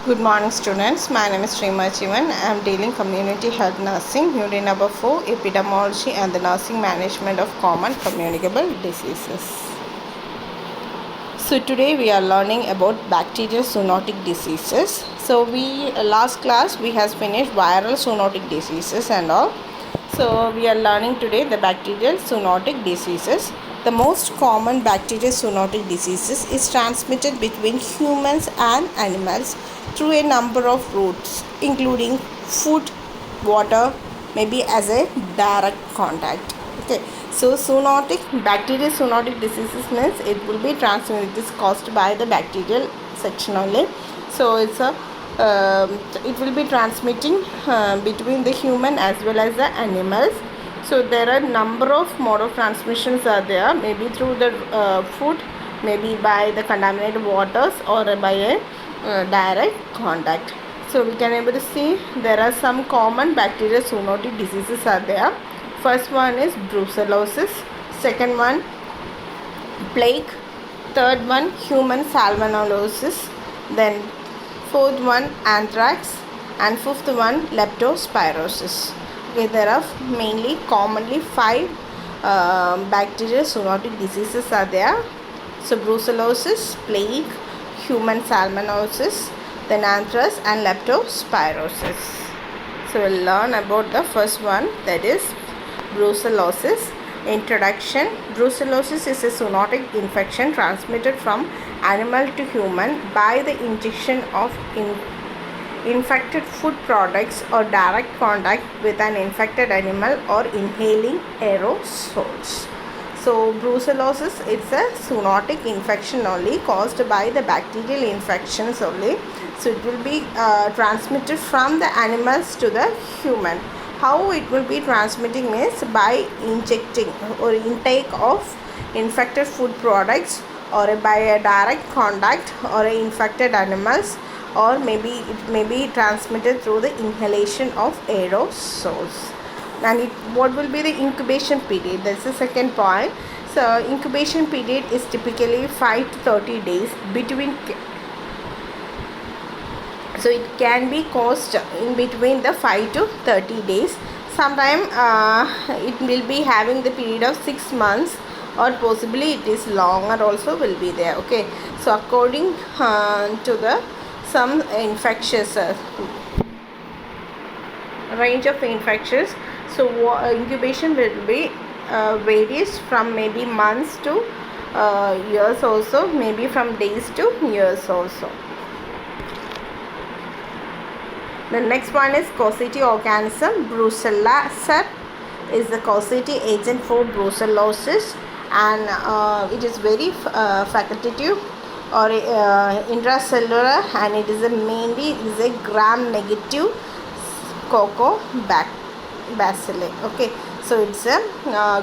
Good morning students, my name is Sreema Jivan. I am dealing community health nursing, unit number 4, epidemiology and the nursing management of common communicable diseases. So today we are learning about bacterial zoonotic diseases. So last class we has finished viral zoonotic diseases and all. So we are learning today the bacterial zoonotic diseases. The most common bacterial zoonotic diseases is transmitted between humans and animals through a number of routes, including food, water, maybe as a direct contact. Okay, so bacterial zoonotic diseases means it will be transmitted. It is caused by the bacterial section only. So it will be transmitting between the human as well as the animals. So there are number of mode of transmissions are there, maybe through the food, maybe by the contaminated waters, or by a direct contact. So we can able to see there are some common bacterial zoonotic diseases are there. First one is brucellosis, second one plague, third one human salmonellosis, then fourth one anthrax, and fifth one leptospirosis. Okay, there are mainly commonly 5 bacterial zoonotic diseases are there. So brucellosis, plague, human salmonellosis, then anthrax and leptospirosis. So we'll learn about the first one, that is brucellosis. Introduction. Brucellosis is a zoonotic infection transmitted from animal to human by the injection of infected food products or direct contact with an infected animal or inhaling aerosols. So brucellosis, it's a zoonotic infection only caused by the bacterial infections only. So it will be transmitted from the animals to the human. How it will be transmitting means by injecting or intake of infected food products, or by a direct contact or infected animals, or maybe it may be transmitted through the inhalation of aerosols. And what will be the incubation period? That's the second point. So incubation period is typically 5 to 30 days between. So it can be caused in between the 5 to 30 days. Sometime it will be having the period of 6 months, or possibly it is longer also will be there. Okay, so according to the some infectious range of infections, so incubation will be varies from maybe months to years also, maybe from days to years also. The next one is causative organism. Brucella cell is the causative agent for brucellosis, and it is very facultative or intracellular, and it is mainly a gram-negative bacilli. Okay, so it's a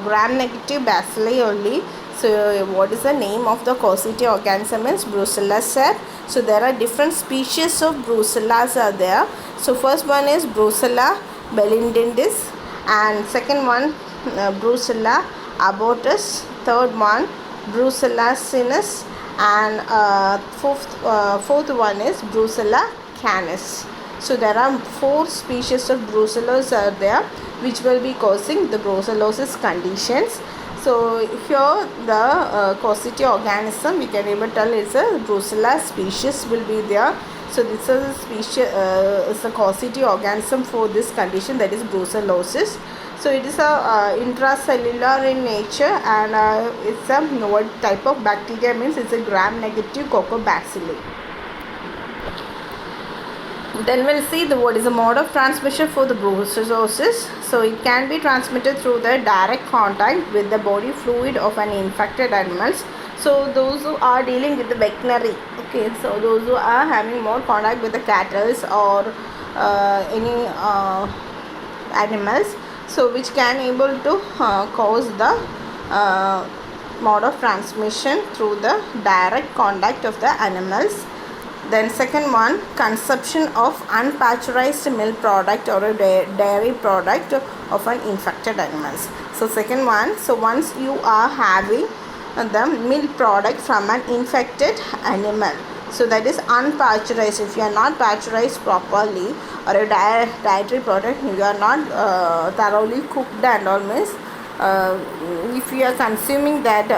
gram-negative bacilli only. So what is the name of the causative organism is Brucella cell. So there are different species of brucellas are there. So first one is Brucella belindendis, and second one Brucella abortus, third one Brucella sinus, and fourth one is Brucella canis. So there are 4 species of brucellosis are there which will be causing the brucellosis conditions. So here the causative organism we can able tell is a Brucella species will be there. So this is a species is a causative organism for this condition, that is brucellosis. So it is a intracellular in nature, and it's a what type of bacteria means it's a gram-negative Coccobacilli. Then we'll see what is the mode of transmission for the brucellosis. So it can be transmitted through the direct contact with the body fluid of an infected animals. So those who are dealing with the veterinary, okay, so those who are having more contact with the cattle or any animals, so which can able to cause the mode of transmission through the direct contact of the animals. Then second one, consumption of unpasteurized milk product or a dairy product of an infected animals. So second one, so once you are having the milk product from an infected animal, So that is unpasteurized. If you are not pasteurized properly, or a dietary product you are not thoroughly cooked and all, means if you are consuming that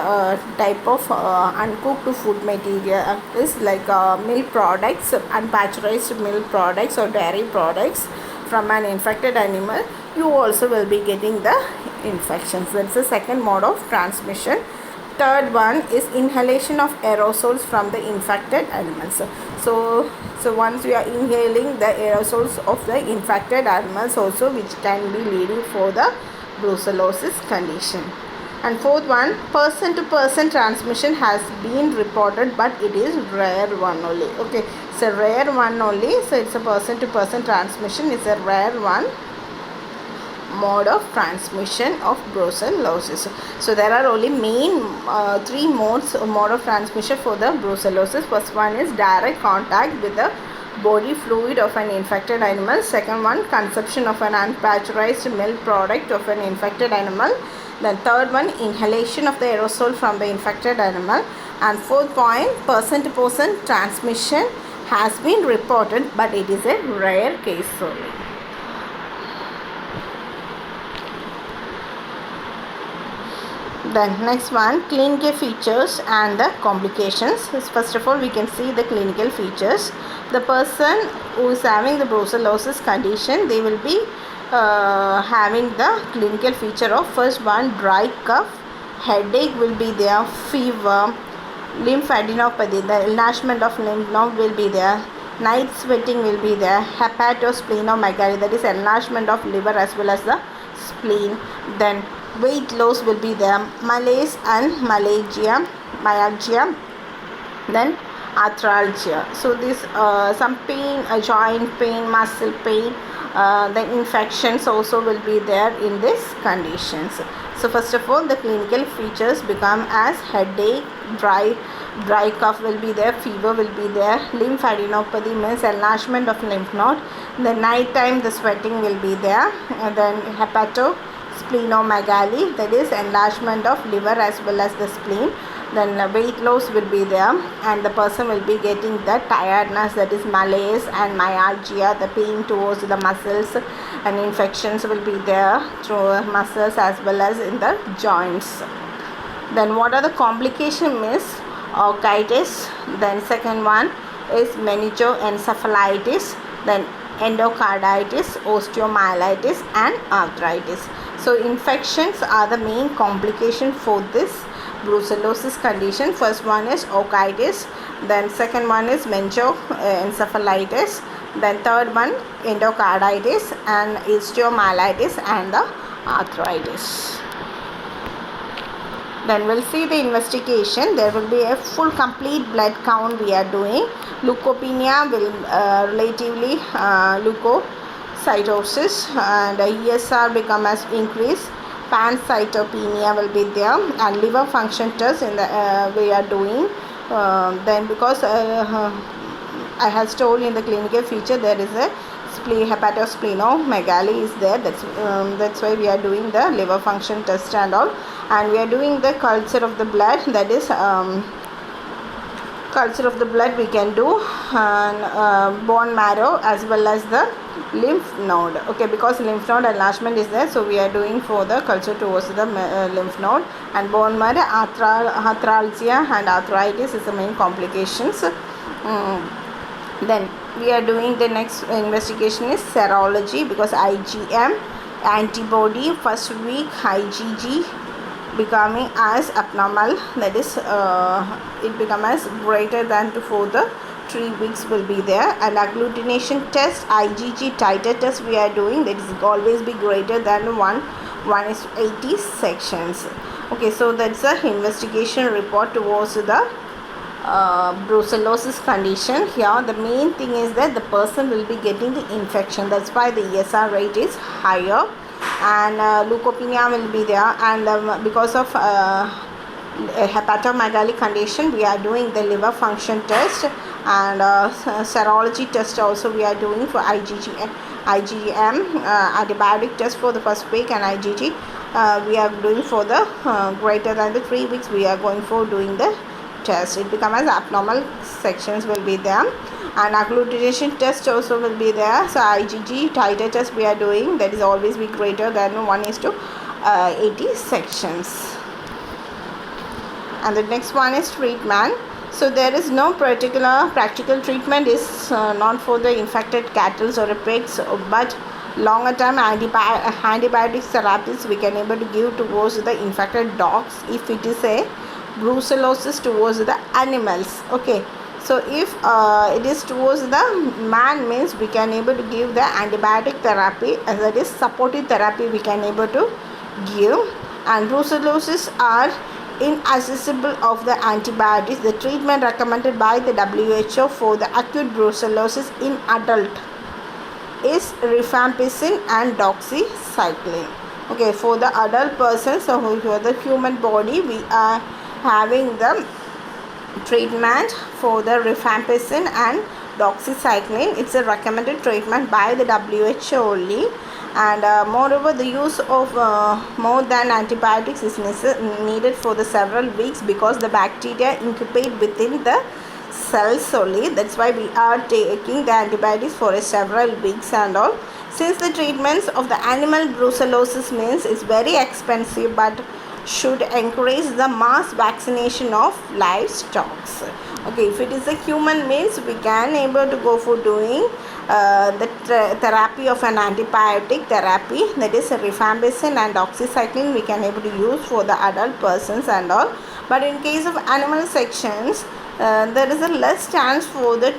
type of uncooked food material is like milk products, unpasteurized milk products or dairy products from an infected animal, you also will be getting the infections. That's the second mode of transmission. Third one is inhalation of aerosols from the infected animals. So once you are inhaling the aerosols of the infected animals also, which can be leading for the brucellosis condition. And fourth one, person to person transmission has been reported, but it is rare one only. Okay, it's a rare one only. So it's a person to person transmission. It's a rare one mode of transmission of brucellosis. So there are only main three mode of transmission for the brucellosis. First one is direct contact with the body fluid of an infected animal. Second one, consumption of an unpasteurized milk product of an infected animal. Then third one, inhalation of the aerosol from the infected animal. And fourth point, person to person transmission has been reported, but it is a rare case only. Then next one, clinical features and the complications. First of all, we can see the clinical features. The person who is having the brucellosis condition, they will be having the clinical feature of first one, dry cough, headache will be there, fever, lymphadenopathy, the enlargement of lymph node will be there, night sweating will be there, hepatosplenomegaly, that is enlargement of liver as well as the spleen. Then weight loss will be there, malaise and myalgia, then arthralgia. So this some pain, joint pain, muscle pain, the infections also will be there in these conditions. So first of all, the clinical features become as headache, dry cough will be there, fever will be there, lymphadenopathy means enlargement of lymph node. The night time the sweating will be there, and then hepatosplenomegaly, that is enlargement of liver as well as the spleen. Then weight loss will be there, and the person will be getting the tiredness, that is malaise and myalgia, the pain towards the muscles, and infections will be there through muscles as well as in the joints. Then what are the complications? Means orchitis, then second one is meningoencephalitis, then endocarditis, osteomyelitis and arthritis. So infections are the main complication for this brucellosis condition. First one is orchitis, then second one is meningoencephalitis, then third one endocarditis and osteomyelitis and the arthritis. Then we'll see the investigation. There will be a full complete blood count we are doing. Leukopenia will relatively leukocytosis, and ESR become as increase. Pancytopenia will be there, and liver function test in the we are doing. Then because I have told in the clinical feature there is a hepatosplenomegaly is there. That's why we are doing the liver function test and all, and we are doing the culture of the blood, that is culture of the blood we can do, and bone marrow as well as the lymph node. Okay, because lymph node enlargement is there, so we are doing for the culture towards the lymph node. And bone marrow, arthralgia and arthritis is the main complications. Then we are doing the next investigation is serology, because IgM antibody first week, IgG becoming as abnormal, that is it become as greater than for the 3 weeks will be there. And agglutination test, IgG titer test we are doing, that is always be greater than 1:80 sections. Okay, so that's the investigation report towards the brucellosis condition. Here the main thing is that the person will be getting the infection, that's why the ESR rate is higher, and leukopenia will be there. And because of hepatomegaly condition, we are doing the liver function test, and serology test also we are doing for IgM antibiotic test for the first week, and IgG we are doing for the greater than the 3 weeks we are going for doing the test. It becomes as abnormal sections will be there, and agglutination test also will be there. So IgG titer test we are doing, that is always be greater than 1:80 sections. And the next one is treatment. So there is no particular practical treatment is not for the infected cattle or pigs, but longer term antibiotic therapies we can able to give towards the infected dogs if it is a brucellosis towards the animals. Okay, so if it is towards the man, means we can able to give the antibiotic therapy, as that is supportive therapy we can able to give. And brucellosis are inaccessible of the antibiotics. The treatment recommended by the WHO for the acute brucellosis in adult is rifampicin and doxycycline. Okay, for the adult person, so for the human body, we are having the treatment for the rifampicin and doxycycline. It's a recommended treatment by the WHO only. And moreover, the use of more than antibiotics is needed for the several weeks, because the bacteria incubate within the cells only. That's why we are taking the antibiotics for several weeks and all. Since the treatments of the animal brucellosis means it's very expensive, but should encourage the mass vaccination of livestock. Okay, if it is a human means, we can able to go for doing the therapy of an antibiotic therapy, that is rifampicin and doxycycline we can able to use for the adult persons and all. But in case of animal sections, there is a less chance for the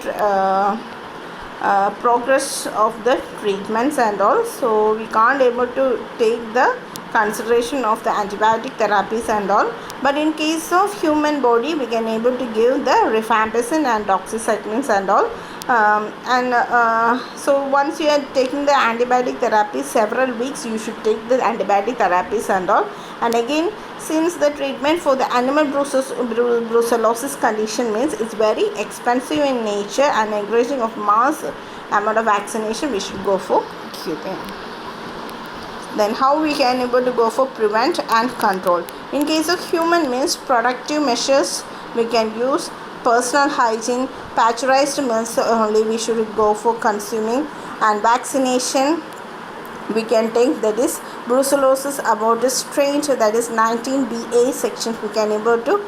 progress of the treatments and all, so we can't able to take the consideration of the antibiotic therapies and all. But in case of human body, we can able to give the rifampicin and doxycyclines and all. So once you are taking the antibiotic therapy several weeks, you should take the antibiotic therapies and all. And again, since the treatment for the animal brucellosis condition means it's very expensive in nature and encouraging of mass amount of vaccination, we should go for keeping. Then how we can able to go for prevent and control. In case of human means, productive measures we can use. Personal hygiene, pasteurized milks only we should go for consuming. And vaccination we can take, that is brucellosis about a strain, that is 19BA section we can able to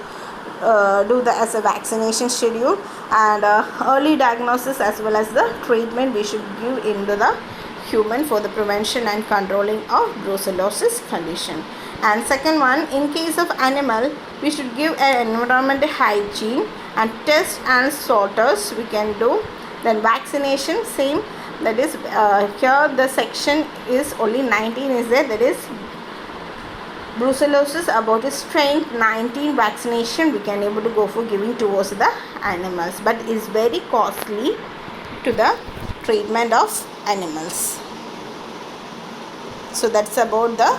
do the as a vaccination schedule. And early diagnosis as well as the treatment we should give into the human for the prevention and controlling of brucellosis condition. And second one, in case of animal, we should give an environmental hygiene and test and sorters we can do. Then vaccination, same, that is here the section is only 19 is there, that is brucellosis about a strain 19 vaccination we can able to go for giving towards the animals, but is very costly to the treatment of animals. So that's about the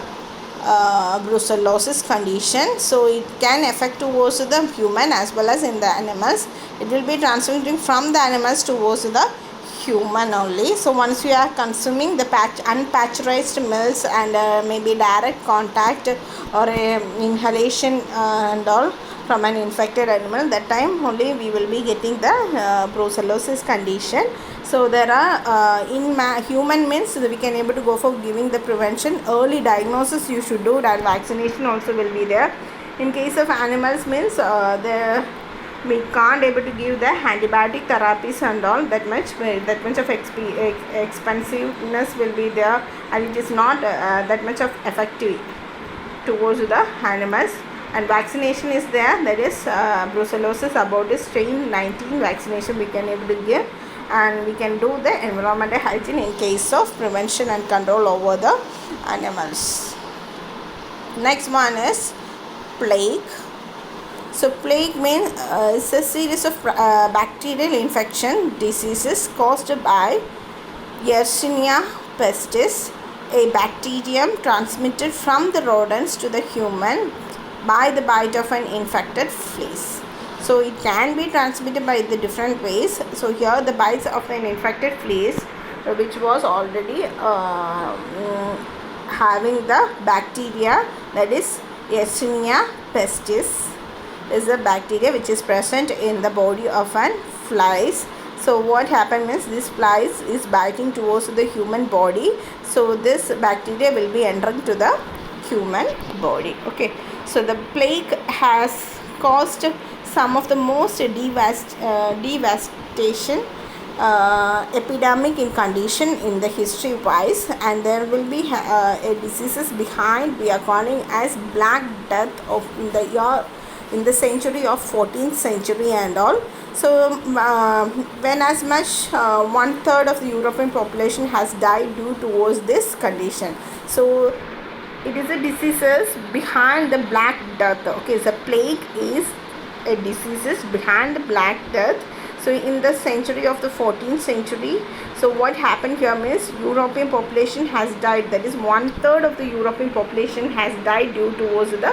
brucellosis condition. So it can affect towards the human as well as in the animals. It will be transmitting from the animals towards the human only. So once you are consuming the unpasteurized milks and maybe direct contact or inhalation and all from an infected animal, that time only we will be getting the brucellosis condition. So there are in human means we can able to go for giving the prevention. Early diagnosis you should do, that vaccination also will be there. In case of animals means we can't able to give the antibiotic therapies and all, that much of expensiveness will be there, and it is not that much of effective towards the animals. And vaccination is there, that is brucellosis about a strain 19 vaccination we can able to give. And we can do the environmental hygiene in case of prevention and control over the animals. Next one is plague. So plague means it's a series of bacterial infection diseases caused by Yersinia pestis, a bacterium transmitted from the rodents to the human by the bite of an infected fleas. So it can be transmitted by the different ways. So here the bites of an infected fleas which was already having the bacteria, that is Yersinia pestis. is a bacteria which is present in the body of an flies. So what happened is this flies is biting towards the human body. So this bacteria will be entering to the human body. Okay. So the plague has caused some of the most devastation epidemic in condition in the history wise, and there will be a diseases behind we are calling as Black Death of the year in the century of 14th century and all. So when as much 1/3 of the European population has died due towards this condition. So it is a diseases behind the Black Death. Okay, so plague is a diseases behind the Black Death. So in the century of the 14th century, so what happened here means European population has died, that is 1/3 of the European population has died due towards the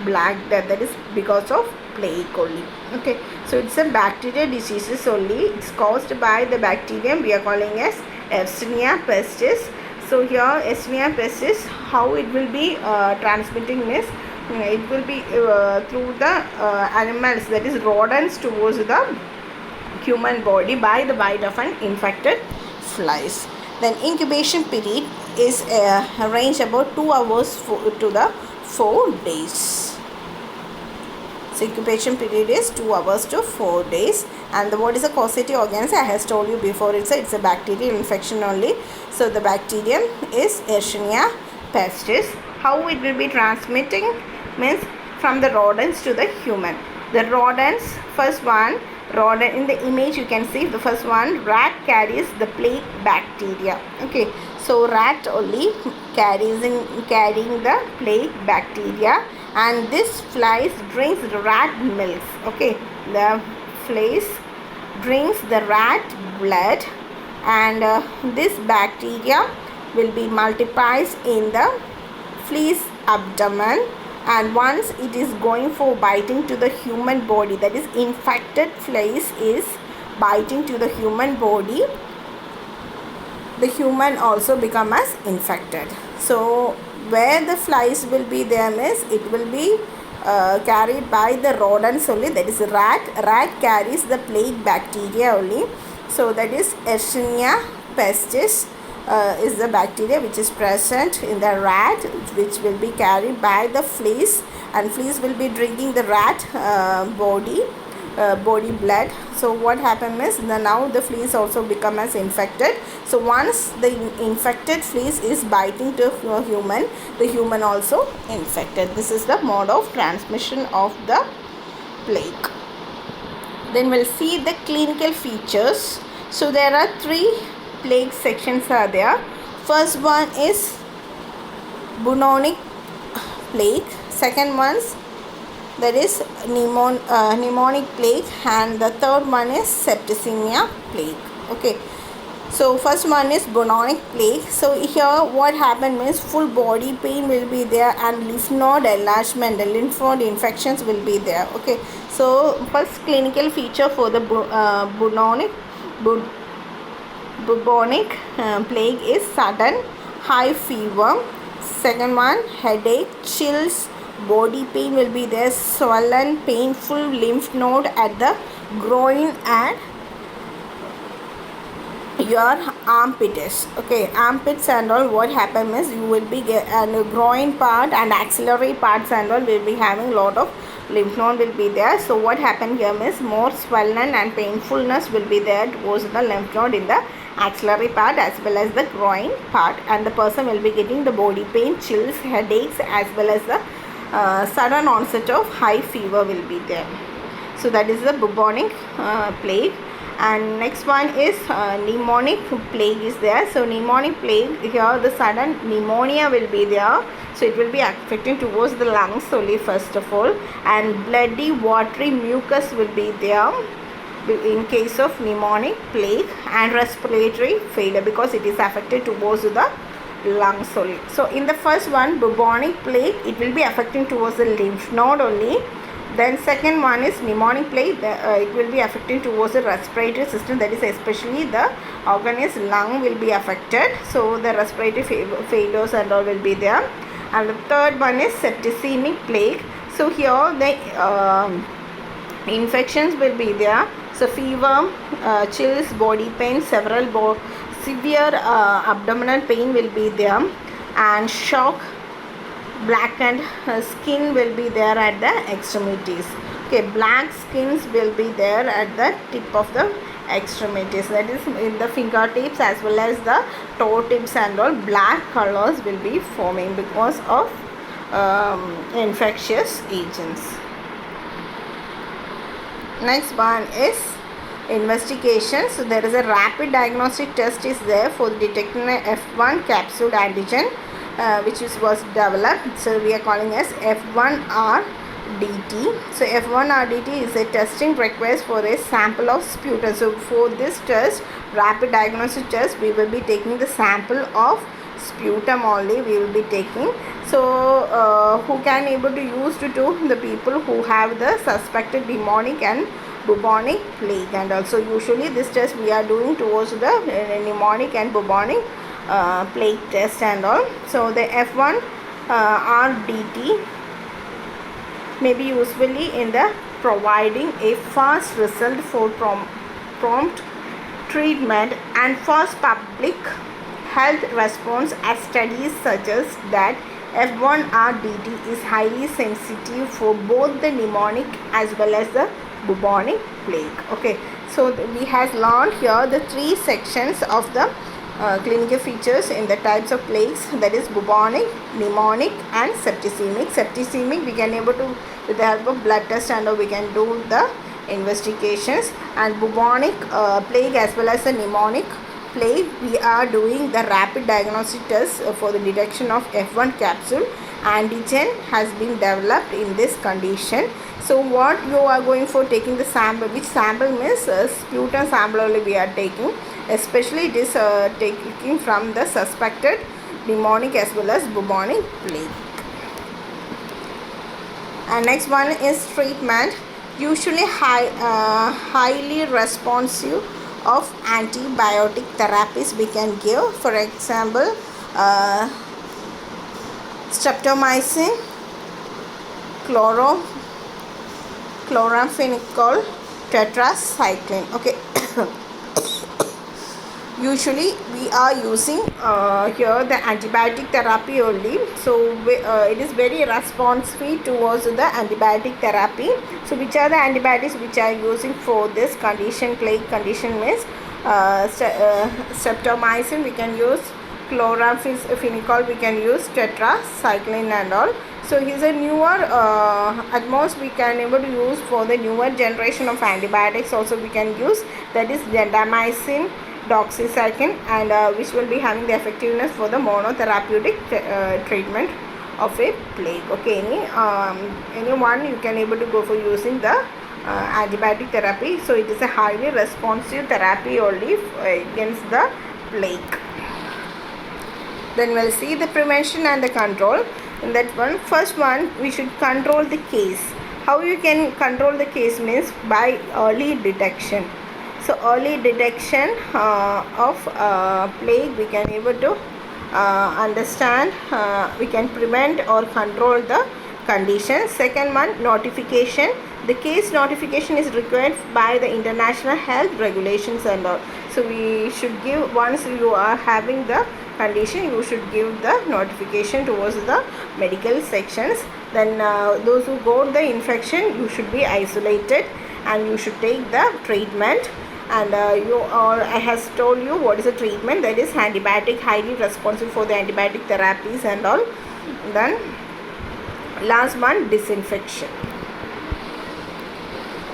Black Death, that is because of plague only. Okay, so it's a bacterial diseases only. It's caused by the bacterium we are calling as Yersinia pestis. So here Yersinia pestis, how it will be transmitting means it will be through the animals, that is rodents, towards the human body by the bite of an infected flies. Then incubation period is range about 2 hours to the 4 days. So incubation period is 2 hours to 4 days. And what is the causative organism? I have told you before, it's a bacterial infection only. So the bacterium is Yersinia pestis. How it will be transmitting means from the rodents to the human. The rodents, first one rodent, in the image you can see the first one, rat carries the plague bacteria. Okay, so rat only carrying the plague bacteria, and this flies drinks the rat milk. Okay, the flies drinks the rat blood, and this bacteria will be multiplies in the flea's abdomen, and once it is going for biting to the human body, that is infected flies is biting to the human body, the human also become as infected. So where the flies will be there means it will be carried by the rodents only, that is rat carries the plague bacteria only. So that is Yersinia pestis is the bacteria which is present in the rat, which will be carried by the fleas, and fleas will be drinking the rat body blood. So what happens is now the fleas also become as infected. So once the infected fleas is biting to a human, the human also infected. This is the mode of transmission of the plague. Then we'll see the clinical features. So there are 3 plague sections are there. First one is bubonic plague. Second one's that is pneumonic plague, and the third one is septicemia plague. Okay, so first one is bubonic plague. So here what happened means full body pain will be there, and lymph node enlargement, the lymph node infections will be there. Okay, so first clinical feature for the bubonic plague is sudden high fever. Second one, headache, chills, body pain will be there, swollen painful lymph node at the groin and your armpits. Okay, armpits and all, what happens is you will be and groin part and axillary parts and all will be having lot of lymph node will be there. So what happened here is more swollen and painfulness will be there towards the lymph node in the axillary part as well as the groin part, and the person will be getting the body pain, chills, headaches, as well as the sudden onset of high fever will be there. So that is the bubonic plague. And next one is pneumonic plague is there. So pneumonic plague, here the sudden pneumonia will be there. So it will be affecting towards the lungs only first of all, and bloody watery mucus will be there in case of pneumonic plague, and respiratory failure because it is affected towards the lungs only. So in the first one, bubonic plague, it will be affecting towards the lymph node only. Then second one is pneumonic plague, it will be affecting towards the respiratory system, that is especially the organ is lung will be affected. So the respiratory failures and all will be there. And the third one is septicemic plague. So here the Infections will be there. So fever, chills, body pain, severe abdominal pain will be there, and shock, blackened skin will be there at the extremities. Okay, black skins will be there at the tip of the extremities, that is in the fingertips as well as the toe tips and all. Black colors will be forming because of infectious agents. Next one is investigation. So there is a rapid diagnostic test is there for detecting the F1 capsule antigen, which was developed. So we are calling as F1RDT. So F1RDT is a testing request for a sample of sputum. So for this test, rapid diagnostic test, we will be taking the sample of sputum only we will be taking. So who can able to use to the people who have the suspected pneumonic and bubonic plague, and also usually this test we are doing towards the pneumonic and bubonic plague test and all. So the F1 RDT may be usefully in the providing a fast result for prompt treatment and fast public health response, as studies suggest that F1RDT is highly sensitive for both the pneumonic as well as the bubonic plague. Okay, so we have learned here the three sections of the clinical features in the types of plagues, that is bubonic, pneumonic and septicemic. Septicemic we can able to, with the help of blood test and we can do the investigations, and bubonic plague as well as the pneumonic plague we are doing the rapid diagnostic test for the detection of F1 capsule antigen has been developed in this condition. So what you are going for taking the sample, which sample means sputum sample only we are taking, especially it is taking from the suspected pneumonic as well as bubonic plague. And next one is treatment. Usually highly responsive of antibiotic therapies we can give. For example, streptomycin, chloramphenicol, tetracycline. Okay. Usually we are using here the antibiotic therapy only. So it is very responsive towards the antibiotic therapy. So which are the antibiotics which are using for this condition, plague condition means streptomycin we can use, chloramphenicol we can use, tetracycline and all. So here's a newer at most we can able to use for the newer generation of antibiotics also we can use, that is gentamicin, doxycycline, and which will be having the effectiveness for the monotherapeutic treatment of a plague. Okay, anyone you can able to go for using the antibiotic therapy. So it is a highly responsive therapy only against the plague. Then we'll see the prevention and the control. In that one, first one, we should control the case. How you can control the case means by early detection. So early detection of plague we can able to understand, we can prevent or control the condition. Second one, notification. The case notification is required by the international health regulations and all. So we should give, once you are having the condition, you should give the notification towards the medical sections. Then those who got the infection, you should be isolated and you should take the treatment. And I has told you what is the treatment, that is antibiotic, highly responsive for the antibiotic therapies and all. Then last one, disinfection.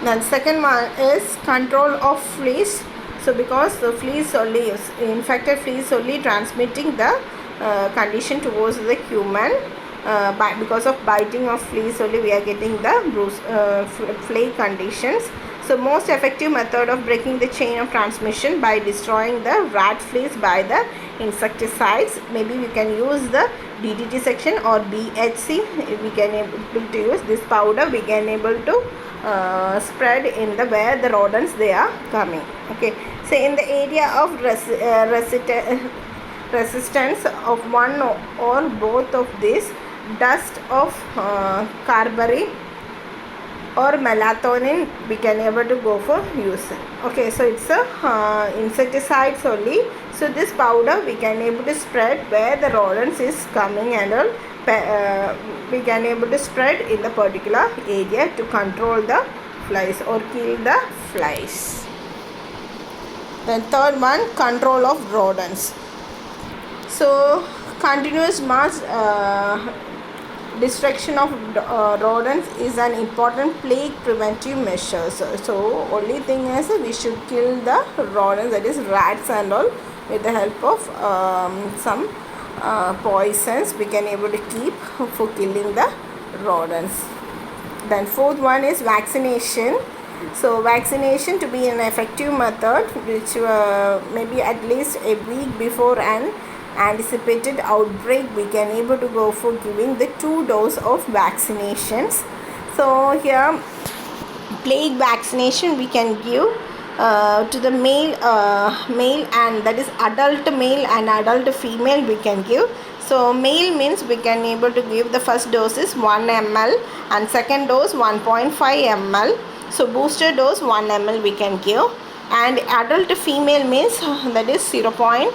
Then second one is control of fleas. So because the fleas only, infected fleas only transmitting the condition towards the human, because of biting of fleas only we are getting the plague conditions. So most effective method of breaking the chain of transmission by destroying the rat fleas by the insecticides. Maybe we can use the DDT section or BHC. We can able to use this powder. We can able to spread in the where the rodents they are coming. Okay. So in the area of resistance of one or both of these, dust of Carberry or melatonin we can able to go for using. Okay, so it's a insecticides only. So this powder we can able to spread where the rodents is coming, and all we can able to spread in the particular area to control the flies or kill the flies. Then third one, control of rodents. So continuous mass destruction of rodents is an important plague preventive measure. So only thing is we should kill the rodents, that is rats and all, with the help of some poisons we can able to keep for killing the rodents. Then fourth one is vaccination. So vaccination to be an effective method which maybe at least a week before an anticipated outbreak we can able to go for giving the 2 doses of vaccinations. So here plague vaccination we can give to the male and that is adult male and adult female we can give. So male means we can able to give the first dose is 1 ml and second dose 1.5 ml. So booster dose 1 ml we can give, and adult female means that is 0.75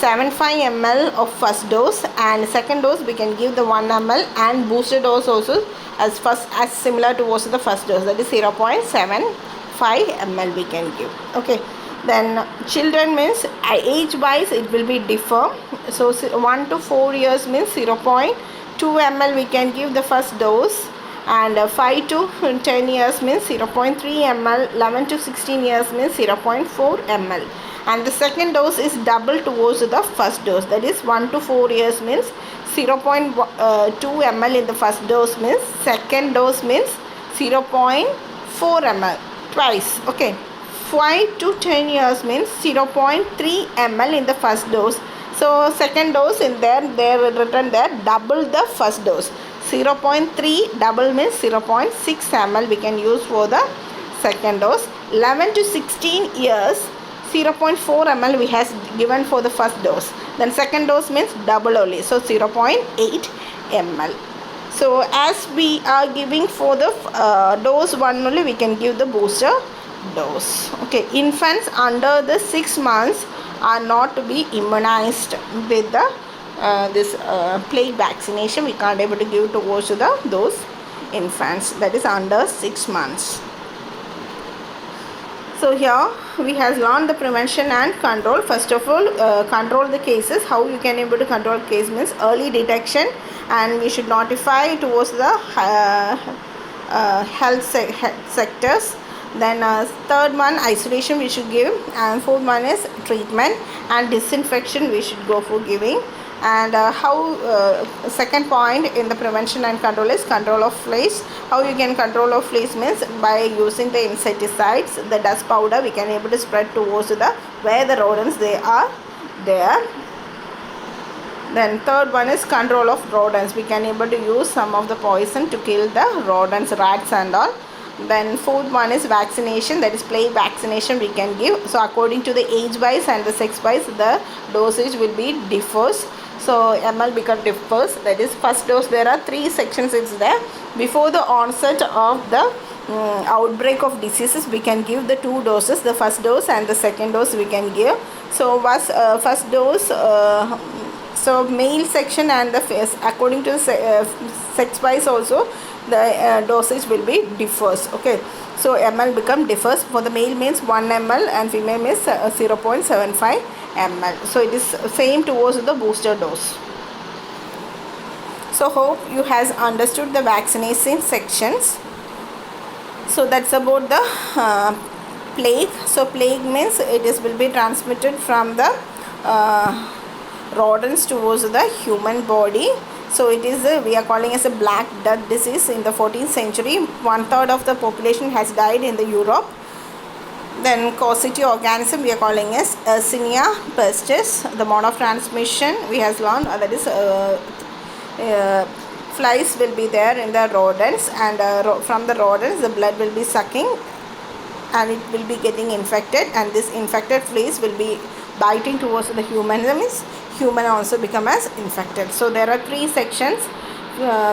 ml of first dose, and second dose we can give the 1 ml, and booster dose also as similar towards the first dose, that is 0.75 ml we can give. Okay, then children means age wise it will be differ. So 1 to 4 years means 0.2 ml we can give the first dose, and 5 to 10 years means 0.3 ml, 11 to 16 years means 0.4 ml, and the second dose is double towards the first dose, that is 1 to 4 years means 0.2 ml in the first dose, means second dose means 0.4 ml twice. Okay, 5 to 10 years means 0.3 ml in the first dose. So second dose in there they written there double the first dose. 0.3 double means 0.6 ml we can use for the second dose. 11 to 16 years 0.4 ml we has given for the first dose. Then second dose means double only, so 0.8 ml. So as we are giving for the dose 1 only, we can give the booster dose. Okay, infants under the 6 months are not to be immunized with the this plague vaccination. We can't able to give towards those infants that is under 6 months. So here we have learned the prevention and control. First of all, control the cases. How you can able to control case means early detection, and we should notify towards the health sectors. Then third one, isolation we should give, and fourth one is treatment and disinfection we should go for giving. And second point in the prevention and control is control of fleas. How you can control of fleas means by using the insecticides, the dust powder we can able to spread towards the where the rodents they are there. Then third one is control of rodents. We can able to use some of the poison to kill the rodents, rats and all. Then fourth one is vaccination, that is plague vaccination we can give. So according to the age wise and the sex wise, the dosage will be differs. So ml become differs, that is first dose there are 3 sections is there. Before the onset of the outbreak of diseases we can give the 2 doses, the first dose and the second dose we can give. So first dose, so male section and the according to the sex wise also the dosage will be differs. Okay, so ml become differs. For the male means 1 ml and female means 0.75 ml. So it is same towards the booster dose. So hope you has understood the vaccination sections. So that's about the plague. So plague means it is will be transmitted from the rodents towards the human body. So it is we are calling as a black death disease. In the 14th century 1/3 of the population has died in the Europe. Then causative organism we are calling as Yersinia pestis. The mode of transmission we has learned that is flies will be there in the rodents, and from the rodents the blood will be sucking and it will be getting infected, and this infected fleas will be biting towards the human. That means human also become as infected. So there are 3 sections,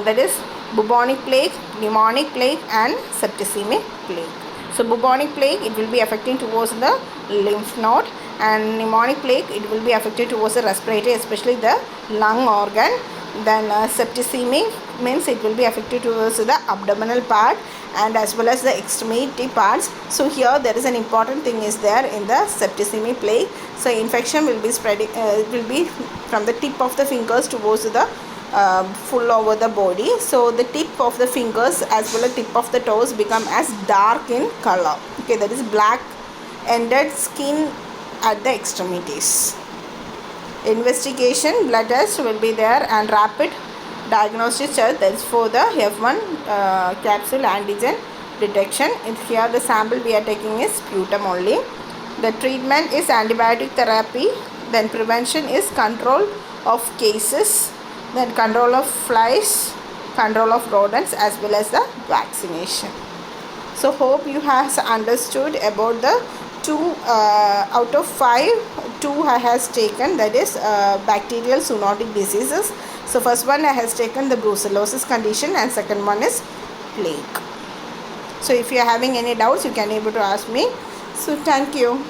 that is bubonic plague, pneumonic plague and septicemic plague. So bubonic plague, it will be affecting towards the lymph node, and pneumonic plague, it will be affected towards the respiratory, especially the lung organ. Then septicemic means it will be affected towards the abdominal part and as well as the extremity parts. So here there is an important thing is there in the septicemic plague. So infection will be spreading, will be from the tip of the fingers towards the full over the body. So the tip of the fingers as well as tip of the toes become as dark in color. Okay, that is black ended skin at the extremities. Investigation, blood test will be there, and rapid diagnostic test, that's for the F1 capsule antigen detection. And here the sample we are taking is sputum only. The treatment is antibiotic therapy, then prevention is control of cases, then control of flies, control of rodents as well as the vaccination. So hope you have understood about the 2 out of 5, 2 I has taken, that is bacterial zoonotic diseases. So first one I has taken the brucellosis condition and second one is plague. So if you are having any doubts, you can able to ask me. So thank you.